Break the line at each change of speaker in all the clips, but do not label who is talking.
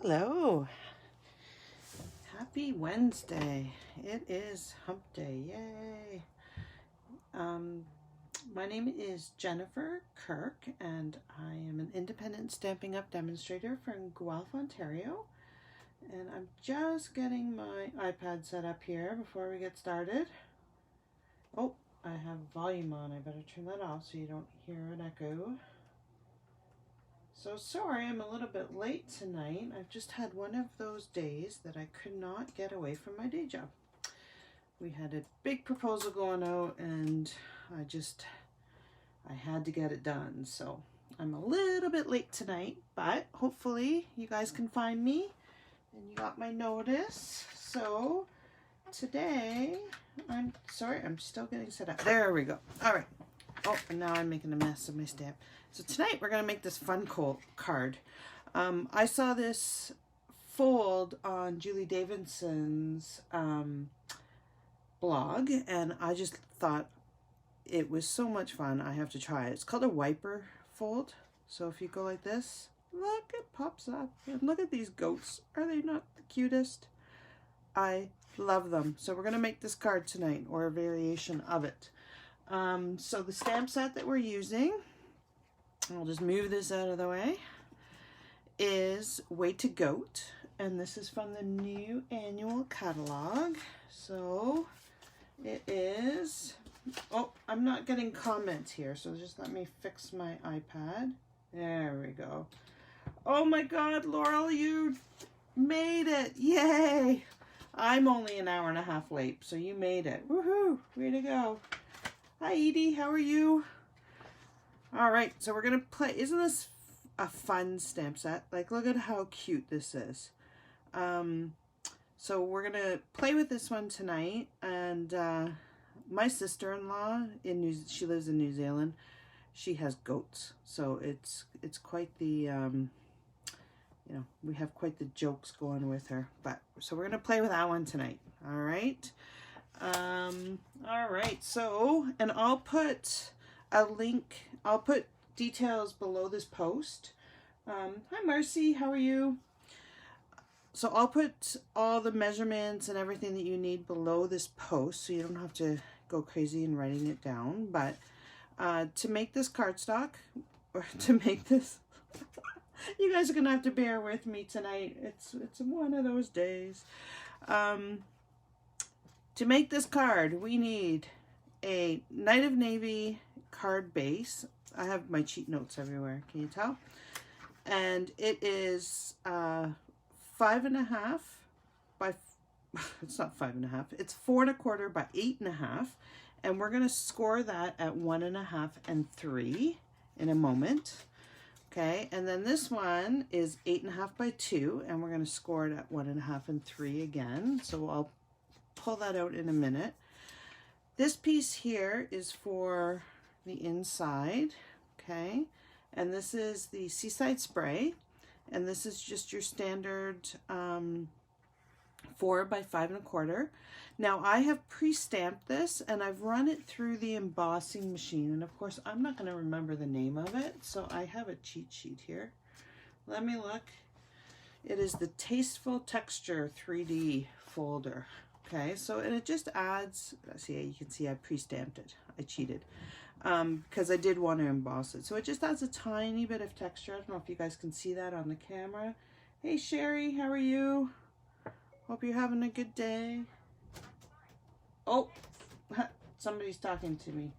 Hello. Happy Wednesday. It is hump day. Yay. My name is Jennifer Kirk and I am an independent Stampin' Up! Demonstrator from Guelph, Ontario. And I'm just getting my iPad set up here before we get started. Oh, I have volume on. I better turn that off so you don't hear an echo. So sorry I'm a little bit late tonight. I've just had one of those days that I could not get away from my day job. We had a big proposal going out and I had to get it done. So I'm a little bit late tonight, but hopefully you guys can find me and you got my notice. So today, I'm still getting set up. There we go. All right. Oh, and now I'm making a mess of my stamp. So tonight we're going to make this fun card. I saw this fold on Julie Davidson's blog, and I just thought it was so much fun. I have to try it. It's called a wiper fold. So if you go like this, look, it pops up. And look at these goats. Are they not the cutest? I love them. So we're going to make this card tonight, or a variation of it. So the stamp set that we're using, I'll just move this out of the way, is Way to Goat, and this is from the new annual catalog. So it is, oh, I'm not getting comments here, so just let me fix my iPad. There we go. Oh my God, Laurel, you made it. Yay. I'm only an hour and a half late, so you made it. Woohoo, way to go. Hi Edie, how are you? All right, so we're gonna play. Isn't this a fun stamp set? Like, look at how cute this is. So we're gonna play with this one tonight. And my sister-in-law she lives in New Zealand. She has goats, so it's quite the you know, we have quite the jokes going with her. But so we're gonna play with that one tonight. All right. All right. So, and I'll put a link. I'll put details below this post. Hi Marcy, how are you? So I'll put all the measurements and everything that you need below this post, so you don't have to go crazy in writing it down. But to make this cardstock, or to make this, you guys are gonna have to bear with me tonight. It's one of those days. To make this card, we need a Night of Navy card base. I have my cheat notes everywhere, can you tell? And it is 5.5 by, it's not 5.5, it's 4 1/4 by 8.5. And we're gonna score that at 1.5 and 3 in a moment. Okay, and then this one is 8.5 by 2, and we're gonna score it at 1.5 and 3 again. So I'll pull that out in a minute. This piece here is for the inside, okay? And this is the Seaside spray, and this is just your standard 4 by 5 1/4. Now I have pre-stamped this and I've run it through the embossing machine, and of course I'm not going to remember the name of it, so I have a cheat sheet here. Let me look. It is the Tasteful Texture 3D folder. Okay, so, and it just adds, see, you can see I pre-stamped it. I cheated because I did want to emboss it. So it just adds a tiny bit of texture. I don't know if you guys can see that on the camera. Hey Sherry, how are you? Hope you're having a good day. Oh, somebody's talking to me.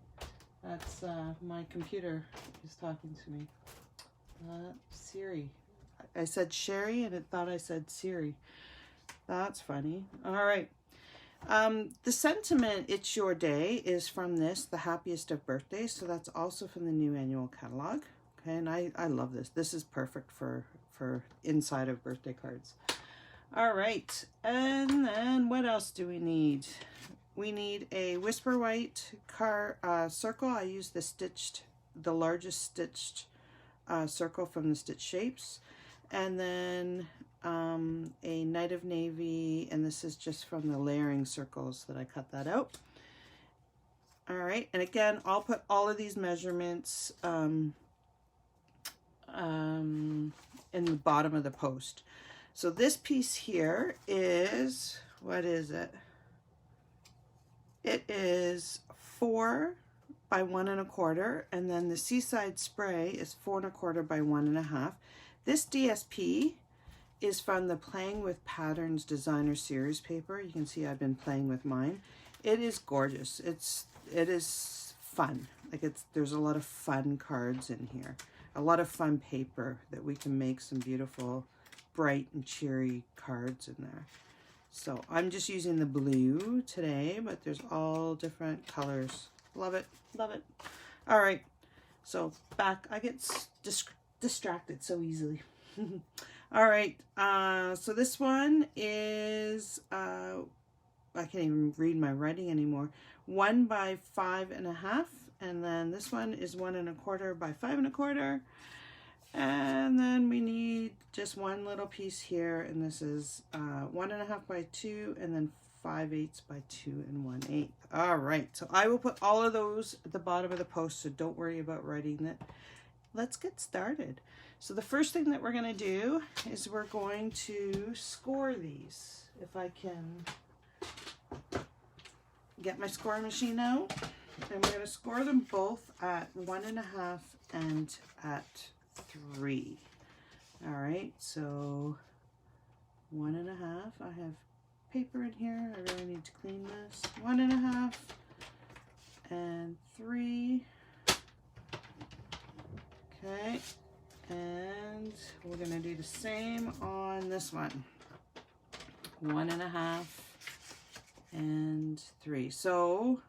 That's my computer is talking to me. Siri. I said Sherry and it thought I said Siri. That's funny. All right. The sentiment, It's Your Day, is from this, The Happiest of Birthdays. So that's also from the new annual catalog. Okay, and I love this. This is perfect for inside of birthday cards. All right, and then what else do we need? We need a Whisper White circle. I use the largest stitched circle from the Stitch Shapes. And then a Night of Navy, and this is just from the layering circles that I cut that out. All right, and again, I'll put all of these measurements in the bottom of the post. So this piece here is, what is it? It is 4 by 1 1/4, and then the Seaside spray is 4 1/4 by 1 1/2. This DSP is from the Playing with Patterns Designer Series paper. You can see I've been playing with mine. It is gorgeous. It is fun. Like there's a lot of fun cards in here. A lot of fun paper that we can make some beautiful, bright and cheery cards in there. So I'm just using the blue today, but there's all different colors. Love it, love it. All right, so back, I get distracted so easily. All right, so this one is, I can't even read my writing anymore. 1 by 5 1/2, and then this one is 1 1/4 by 5 1/4. And then we need just one little piece here, and this is 1 1/2 by 2, and then 5/8 by 2 1/8. All right, so I will put all of those at the bottom of the post, so don't worry about writing it. Let's get started. So the first thing that we're going to do is we're going to score these. If I can get my scoring machine out, and we're going to score them both at 1 1/2 and at 3. All right, so 1 1/2. I have paper in here. I really need to clean this. 1 1/2 and 3. Okay, and we're gonna do the same on this one. 1 1/2 and 3. So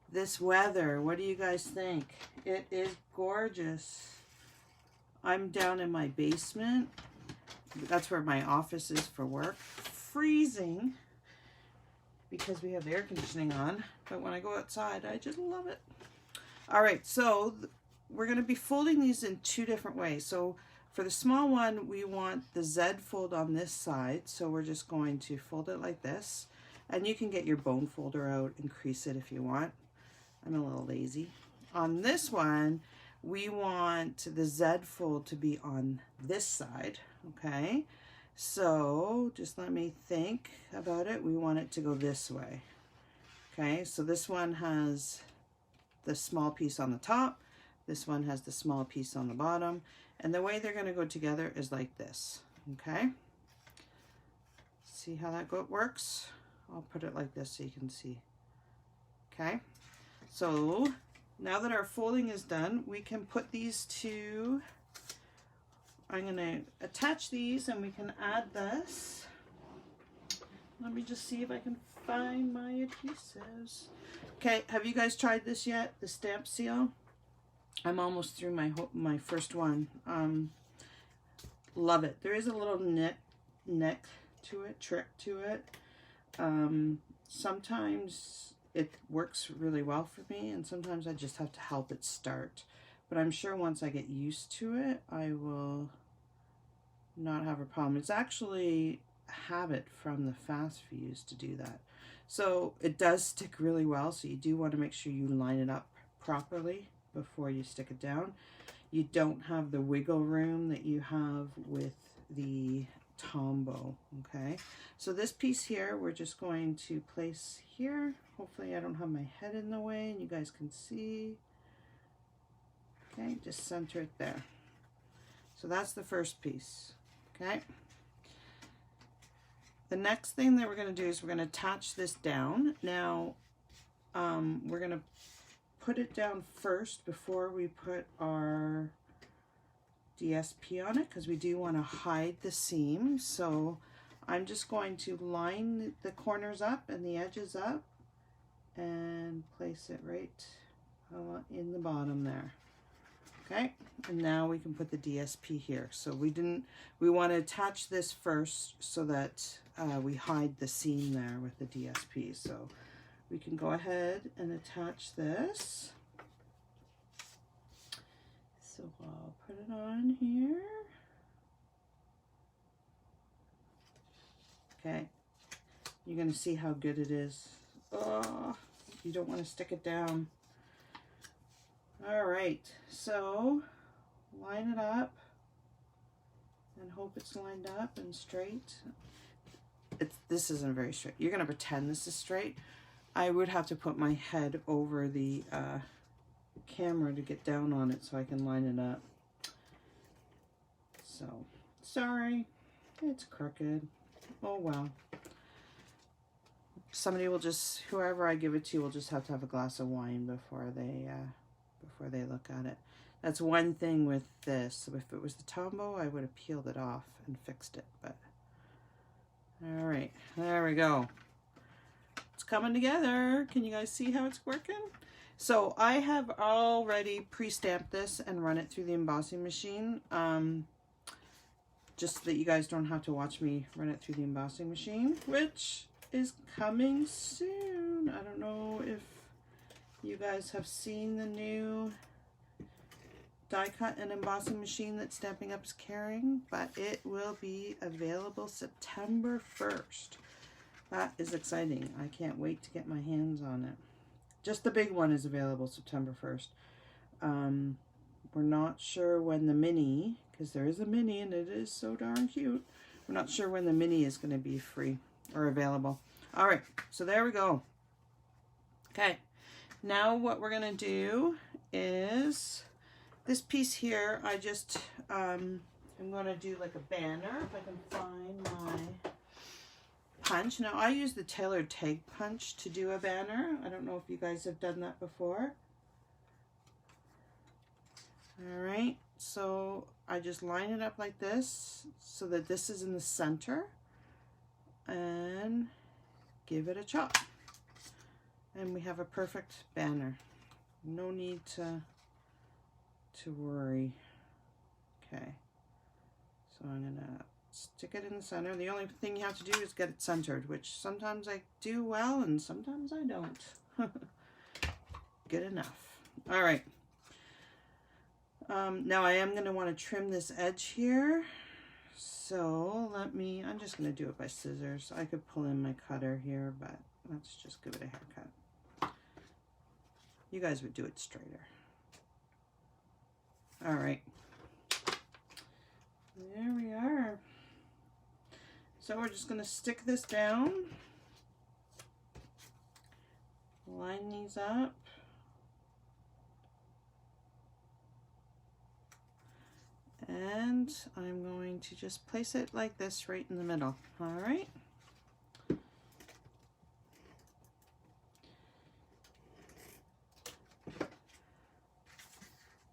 this weather, what do you guys think? It is gorgeous. I'm down in my basement. That's where my office is for work. Freezing because we have air conditioning on, but when I go outside, I just love it. All right, so we're going to be folding these in 2 different ways. So for the small one, we want the Z fold on this side, so we're just going to fold it like this, and you can get your bone folder out and crease it if you want. I'm a little lazy. On this one, we want the Z fold to be on this side, okay? So just let me think about it. We want it to go this way, okay? So this one has the small piece on the top. This one has the small piece on the bottom. And the way they're going to go together is like this, okay? See how that works? I'll put it like this so you can see, okay? So now that our folding is done, we can put these two, I'm going to attach these and we can add this. Let me just see if I can find my adhesives. Okay, have you guys tried this yet? The stamp seal? I'm almost through my first one. Love it. There is a little neck to it, trick to it. Sometimes it works really well for me, and sometimes I just have to help it start. But I'm sure once I get used to it, I will not have a problem. It's actually a habit from the fast fuse to do that. So it does stick really well, so you do want to make sure you line it up properly before you stick it down. You don't have the wiggle room that you have with the Tombow, okay? So this piece here, we're just going to place here. Hopefully I don't have my head in the way and you guys can see. Okay, just center it there. So that's the first piece, okay? The next thing that we're going to do is we're going to attach this down. Now, we're going to put it down first before we put our DSP on it, because we do want to hide the seam. So I'm just going to line the corners up and the edges up and place it right in the bottom there. Okay, and now we can put the DSP here. So we want to attach this first so that we hide the seam there with the DSP. So we can go ahead and attach this. So I'll put it on here. Okay, you're going to see how good it is. Oh, you don't want to stick it down. All right, so line it up and hope it's lined up and straight. This isn't very straight. You're going to pretend this is straight. I would have to put my head over the camera to get down on it so I can line it up. So, sorry, it's crooked. Oh well. Somebody will just, whoever I give it to will just have to have a glass of wine before they look at it. That's one thing with this. If it was the Tombow, I would have peeled it off and fixed it, but all right, there we go. It's coming together. Can you guys see how it's working? So I have already pre-stamped this and run it through the embossing machine, just so that you guys don't have to watch me run it through the embossing machine, which is coming soon. I don't know if you guys have seen the new die cut and embossing machine that Stampin' Up is carrying, but it will be available September 1st. That is exciting. I can't wait to get my hands on it. Just the big one is available September 1st. We're not sure when the mini, because there is a mini and it is so darn cute. We're not sure when the mini is going to be free or available. All right, so there we go. Okay, now what we're going to do is this piece here, I just, I'm going to do like a banner, if I can find my punch. Now, I use the tailored tag punch to do a banner. I don't know if you guys have done that before. All right, so I just line it up like this so that this is in the center and give it a chop. And we have a perfect banner. No need to worry. Okay, so I'm gonna stick it in the center. The only thing you have to do is get it centered, which sometimes I do well and sometimes I don't. Good enough. All right. Now I am gonna want to trim this edge here. So I'm just gonna do it by scissors. I could pull in my cutter here, but let's just give it a haircut. You guys would do it straighter. All right, there we are. So we're just going to stick this down, line these up, and I'm going to just place it like this right in the middle. All right.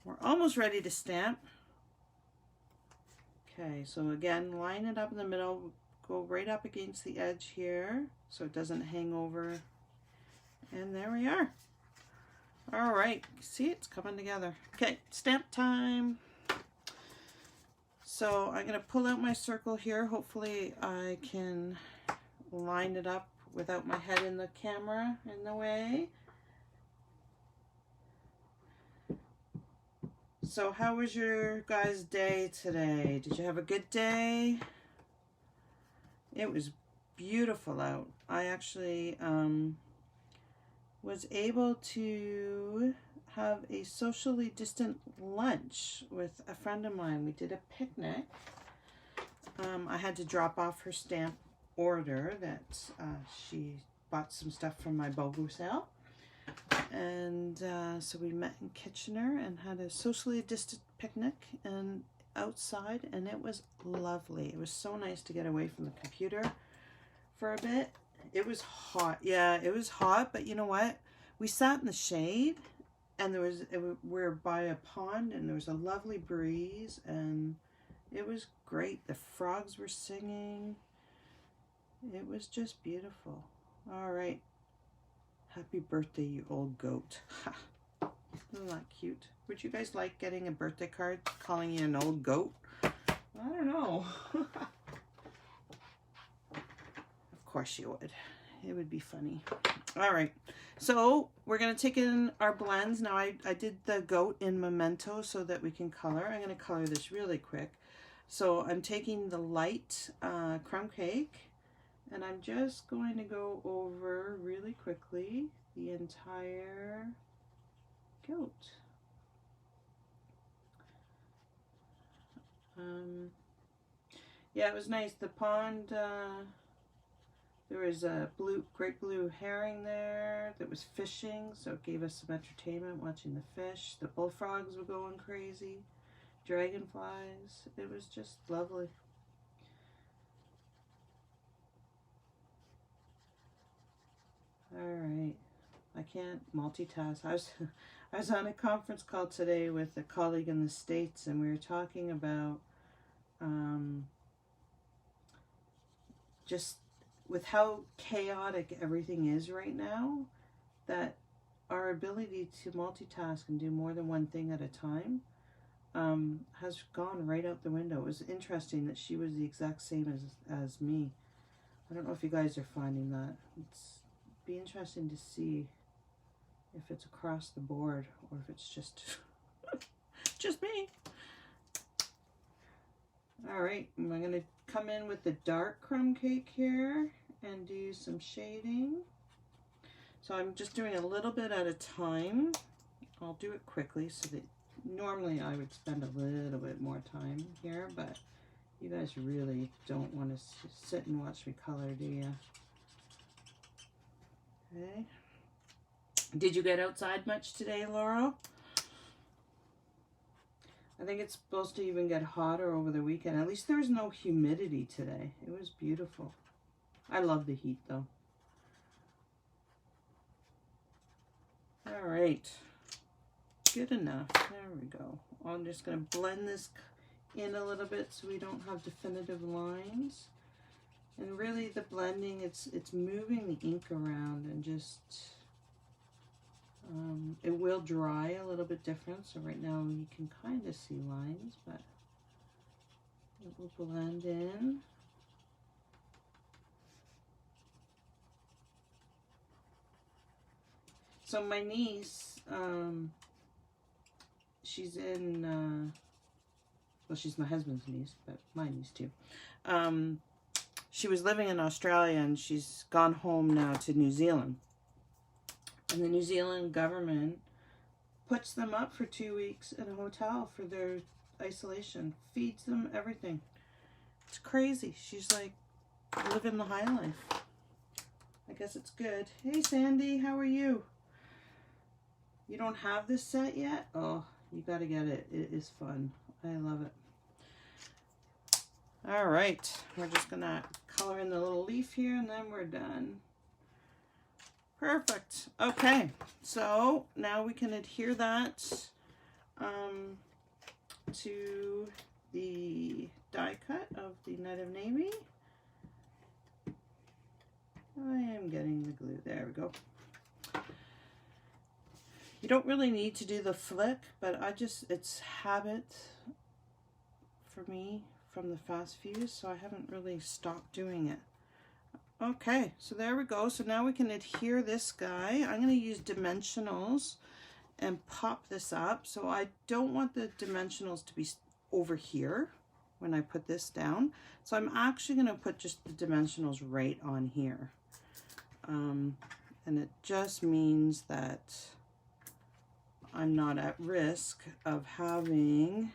We're almost ready to stamp. Okay, so again, line it up in the middle, go right up against the edge here so it doesn't hang over. And there we are. All right, see, it's coming together. Okay, stamp time. So I'm gonna pull out my circle here. Hopefully I can line it up without my head in the camera in the way. So how was your guys' day today? Did you have a good day? It was beautiful out. I actually was able to have a socially distant lunch with a friend of mine. We did a picnic. I had to drop off her stamp order that she bought some stuff from my BOGO sale. And so we met in Kitchener and had a socially distant picnic and outside, and it was lovely. It was so nice to get away from the computer for a bit. It was hot. Yeah, it was hot, but you know what? We sat in the shade, and we're by a pond, and there was a lovely breeze, and it was great. The frogs were singing. It was just beautiful. All right. Happy birthday, you old goat. Isn't that cute? Would you guys like getting a birthday card calling you an old goat? I don't know. Of course you would. It would be funny. All right. So we're going to take in our blends. Now I did the goat in Memento so that we can color. I'm going to color this really quick. So I'm taking the light crumb cake. And I'm just going to go over really quickly the entire goat. Yeah, it was nice. The pond, there was a great blue herring there that was fishing, so it gave us some entertainment watching the fish. The bullfrogs were going crazy. Dragonflies. It was just lovely. All right. I can't multitask. I was on a conference call today with a colleague in the States, and we were talking about just with how chaotic everything is right now, that our ability to multitask and do more than one thing at a time has gone right out the window. It was interesting that she was the exact same as me. I don't know if you guys are finding that. It's be interesting to see if it's across the board or if it's just just me. All right, I'm going to come in with the dark crumb cake here and do some shading. So I'm just doing a little bit at a time. I'll do it quickly so that normally I would spend a little bit more time here, but you guys really don't want to sit and watch me color, do you? Okay. Did you get outside much today, Laurel? I think it's supposed to even get hotter over the weekend. At least there was no humidity today. It was beautiful. I love the heat though. All right. Good enough. There we go. I'm just going to blend this in a little bit so we don't have definitive lines. And really the blending, it's moving the ink around and just, it will dry a little bit different. So right now you can kind of see lines, but it will blend in. So my niece, she's in, well, she's my husband's niece, but my niece too. She was living in Australia and she's gone home now to New Zealand. And the New Zealand government puts them up for 2 weeks in a hotel for their isolation, feeds them everything. It's crazy. She's like living the high life. I guess it's good. Hey Sandy, how are you? You don't have this set yet? Oh, you gotta get it. It is fun. I love it. All right, we're just gonna color in the little leaf here and then we're done. Perfect. Okay, so now we can adhere that to the die cut of the Night of Navy. I am getting the glue. There we go. You don't really need to do the flick, but it's habit for me from the fast fuse, so I haven't really stopped doing it. Okay, so there we go. So now we can adhere this guy. I'm going to use dimensionals and pop this up. So I don't want the dimensionals to be over here when I put this down. So I'm actually going to put just the dimensionals right on here. And it just means that I'm not at risk of having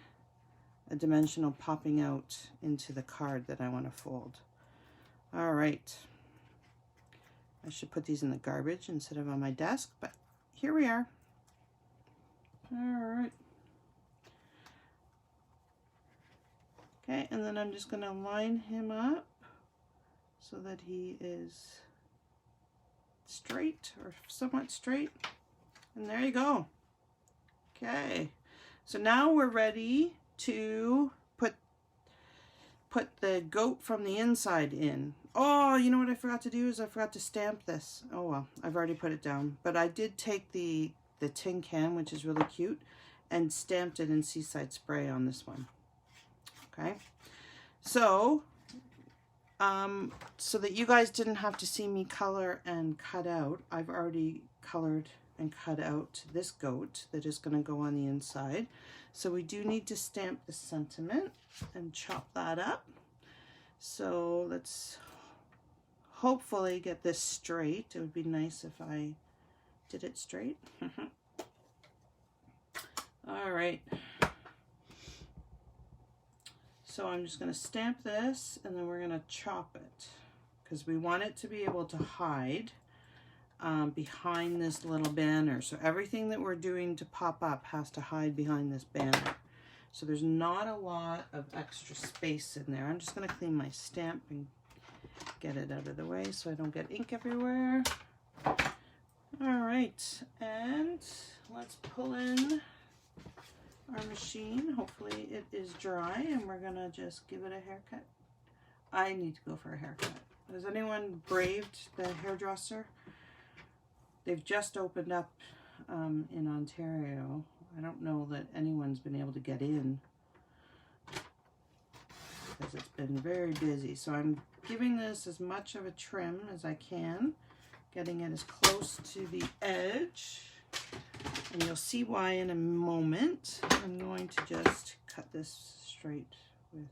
a dimensional popping out into the card that I want to fold. All right. I should put these in the garbage instead of on my desk, but here we are. All right. Okay, and then I'm just going to line him up so that he is straight or somewhat straight. And there you go. Okay, so now we're ready to put the goat from the inside in. Oh, you know what I forgot to do is I forgot to stamp this. Oh well, I've already put it down. But I did take the tin can, which is really cute, and stamped it in Seaside spray on this one. Okay, so so that you guys didn't have to see me color and cut out, I've already colored and cut out this goat that is going to go on the inside. So we do need to stamp the sentiment and chop that up. So let's hopefully get this straight. It would be nice if I did it straight. All right. So I'm just going to stamp this, and then we're going to chop it because we want it to be able to hide behind this little banner. So everything that we're doing to pop up has to hide behind this banner. So there's not a lot of extra space in there. I'm just going to clean my stamp and get it out of the way so I don't get ink everywhere. All right, and let's pull in our machine. Hopefully it is dry, and we're gonna just give it a haircut. I need to go for a haircut. Has anyone braved the hairdresser? They've just opened up in Ontario. I don't know that anyone's been able to get in because it's been very busy. So I'm giving this as much of a trim as I can, getting it as close to the edge. And you'll see why in a moment. I'm going to just cut this straight with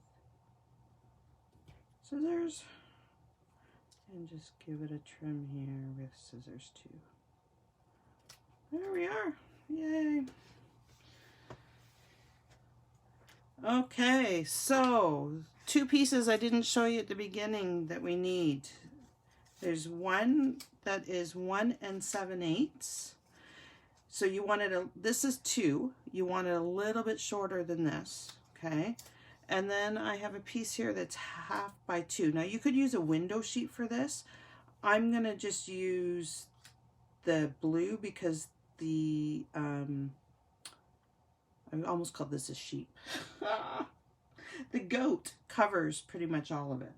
scissors and just give it a trim here with scissors too. There we are. Yay. Okay, so 2 pieces I didn't show you at the beginning that we need. There's one that is 1 7/8. So you want it this is 2. You want it a little bit shorter than this, okay? And then I have a piece here that's 1/2 by 2. Now you could use a window sheet for this. I'm gonna just use the blue because the I almost called this a sheep. The goat covers pretty much all of it.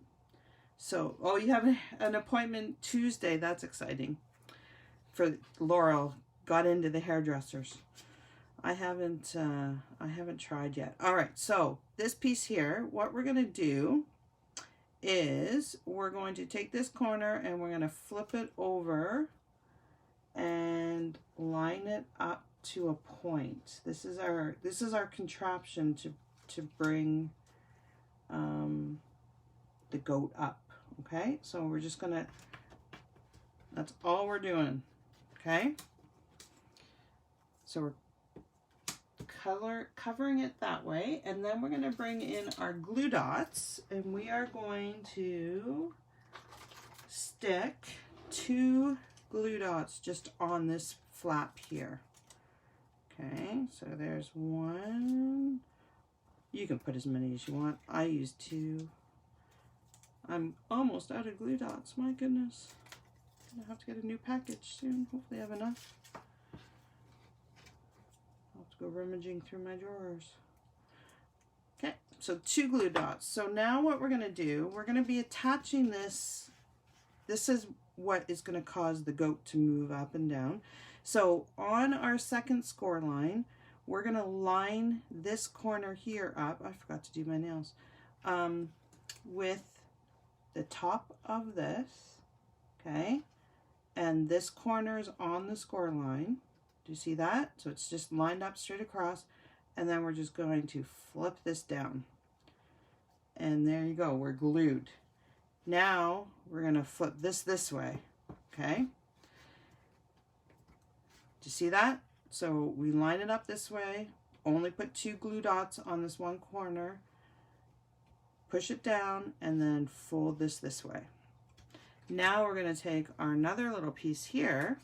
So, oh, you have an appointment Tuesday. That's exciting. For Laurel. Got into the hairdressers. I haven't tried yet. All right, so this piece here, what we're gonna do is we're going to take this corner and we're gonna flip it over and line it up to a point. This is our contraption to bring the goat up. Okay, so we're just gonna. That's all we're doing. Okay. So we're covering it that way, and then we're going to bring in our glue dots, and we are going to stick 2 glue dots just on this flap here. Okay, so there's 1. You can put as many as you want. I use 2. I'm almost out of glue dots, my goodness. I'm gonna have to get a new package soon. Hopefully I have enough. Go rummaging through my drawers. Okay, so 2 glue dots. So now what we're going to do, we're going to be attaching this. This is what is going to cause the goat to move up and down. So on our second score line, we're going to line this corner here up. I forgot to do my nails. With the top of this, okay? And this corner is on the score line. Do you see that? So it's just lined up straight across, and then we're just going to flip this down. And there you go, we're glued. Now we're going to flip this way, okay? Do you see that? So we line it up this way, only put 2 glue dots on this one corner, push it down, and then fold this way. Now we're going to take our another little piece here,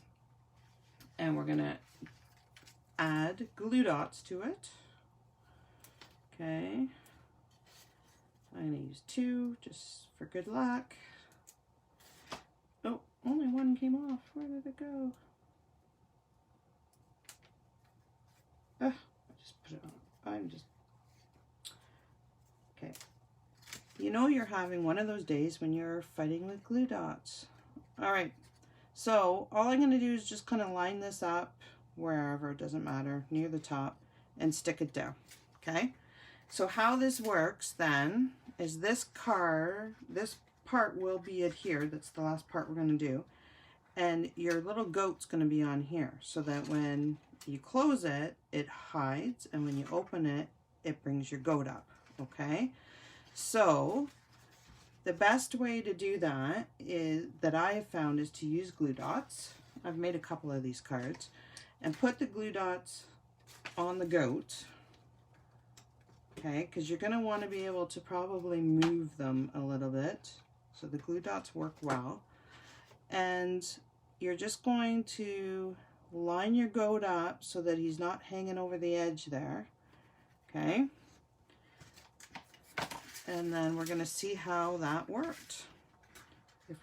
and we're going to add glue dots to it. Okay. I'm going to use 2 just for good luck. Oh, only 1 came off. Where did it go? I just put it on. Okay. You know you're having one of those days when you're fighting with glue dots. All right. So all I'm going to do is just kind of line this up wherever, it doesn't matter, near the top, and stick it down. Okay. So how this works then is this part will be adhered. That's the last part we're going to do. And your little goat's going to be on here so that when you close it, it hides. And when you open it, it brings your goat up. Okay. So the best way to do that is that I have found is to use glue dots. I've made a couple of these cards, and put the glue dots on the goat. Okay, because you're going to want to be able to probably move them a little bit. So the glue dots work well. And you're just going to line your goat up so that he's not hanging over the edge there. Okay. And then we're going to see how that worked. If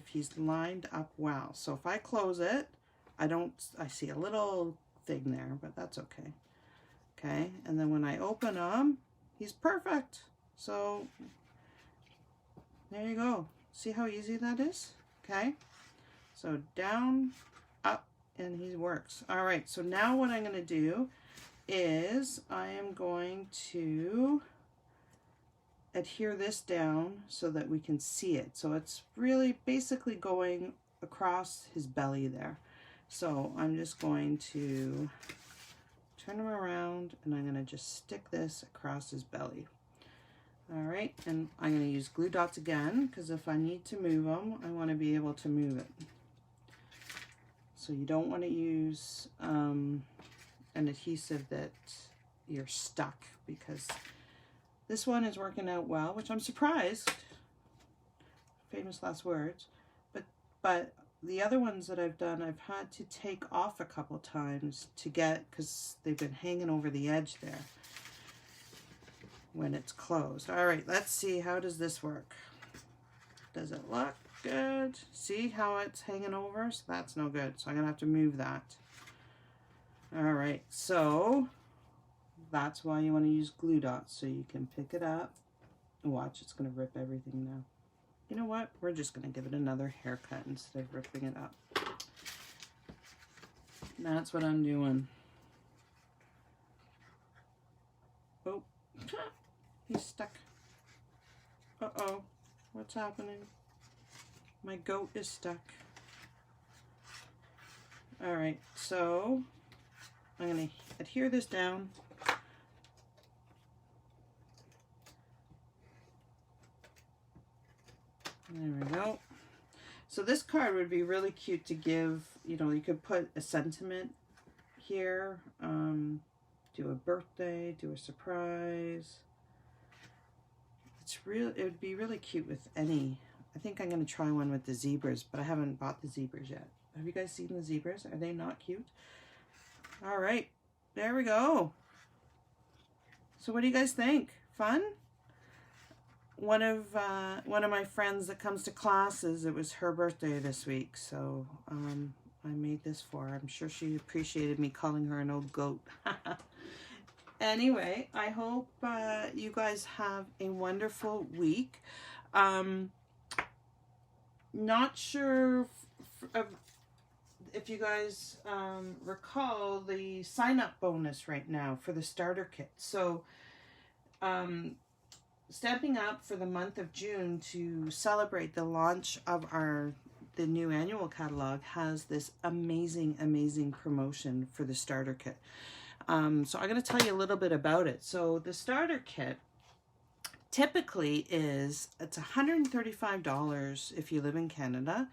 he's lined up well. So if I close it, I see a little thing there, but that's okay. Okay, and then when I open him, he's perfect. So there you go. See how easy that is? Okay, so down, up, and he works. All right, so now what I'm going to do is I am going to adhere this down so that we can see it. So it's really basically going across his belly there. So I'm just going to turn him around and I'm going to just stick this across his belly. All right, and I'm going to use glue dots again because if I need to move them, I want to be able to move it. So you don't want to use an adhesive that you're stuck, because this one is working out well, which I'm surprised. Famous last words. But the other ones that I've done, I've had to take off a couple times to get, because they've been hanging over the edge there when it's closed. All right, let's see, how does this work? Does it look good? See how it's hanging over? So that's no good. So I'm gonna have to move that. All right, so that's why you want to use glue dots, so you can pick it up. Watch, it's gonna rip everything now. You know what? We're just gonna give it another haircut instead of ripping it up. That's what I'm doing. Oh, he's stuck. Uh-oh, what's happening? My goat is stuck. All right, so I'm gonna adhere this down. There we go. So this card would be really cute to give, you know, you could put a sentiment here, do a birthday, do a surprise. It would be really cute with any. I think I'm going to try one with the zebras, but I haven't bought the zebras yet. Have you guys seen the zebras? Are they not cute? All right, there we go. So what do you guys think? Fun? One of my friends that comes to classes, it was her birthday this week, so I made this for her. I'm sure she appreciated me calling her an old goat. Anyway, I hope you guys have a wonderful week. Not sure if you guys recall the sign-up bonus right now for the starter kit. So Stamping Up for the month of June to celebrate the launch of the new annual catalog has this amazing promotion for the starter kit. So I'm going to tell you a little bit about it. So the starter kit typically it's $135 if you live in Canada.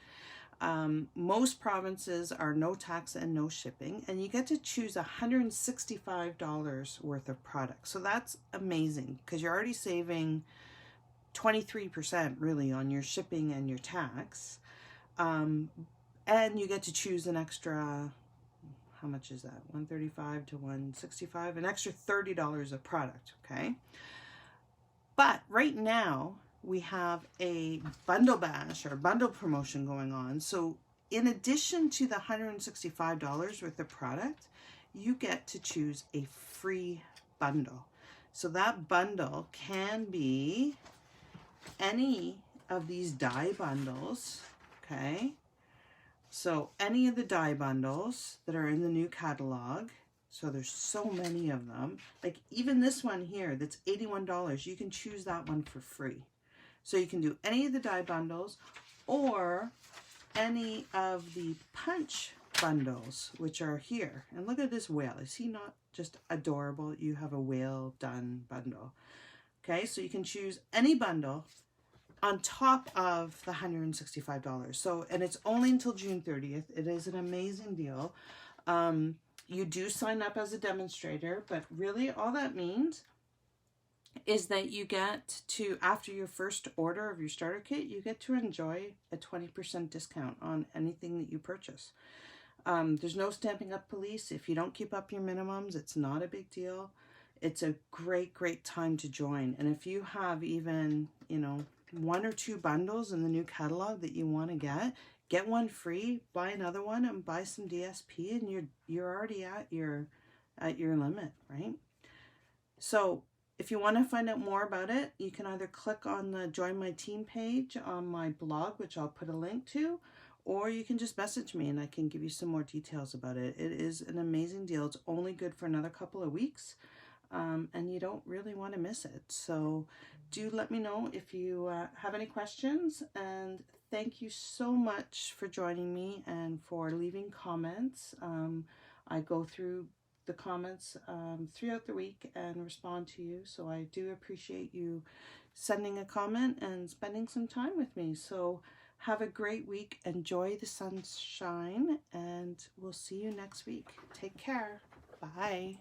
Most provinces are no tax and no shipping, and you get to choose $165 worth of product. So that's amazing because you're already saving 23% really on your shipping and your tax. And you get to choose an extra, how much is that? $135 to $165, an extra $30 of product, okay? But right now, we have a bundle bash or bundle promotion going on. So in addition to the $165 worth of product, you get to choose a free bundle. So that bundle can be any of these die bundles, okay? So any of the die bundles that are in the new catalog. So there's so many of them. Like even this one here that's $81, you can choose that one for free. So you can do any of the die bundles or any of the punch bundles, which are here. And look at this whale. Is he not just adorable? You have a whale done bundle. Okay, so you can choose any bundle on top of the $165. So, and it's only until June 30th. It is an amazing deal. You do sign up as a demonstrator, but really all that means is that you get to, after your first order of your starter kit, you get to enjoy a 20% discount on anything that you purchase. There's no Stampin' Up! Police. If you don't keep up your minimums, it's not a big deal. It's a great time to join. And if you have even, you know, 1 or 2 bundles in the new catalog that you want to get one free, buy another one, and buy some DSP, and you're already at your limit, right? So if you want to find out more about it, you can either click on the Join My Team page on my blog, which I'll put a link to, or you can just message me and I can give you some more details about it. It is an amazing deal. It's only good for another couple of weeks, and you don't really want to miss it. So do let me know if you have any questions, and thank you so much for joining me and for leaving comments. I go through the comments throughout the week and respond to you, so I do appreciate you sending a comment and spending some time with me. So have a great week, enjoy the sunshine, and we'll see you next week. Take care. Bye.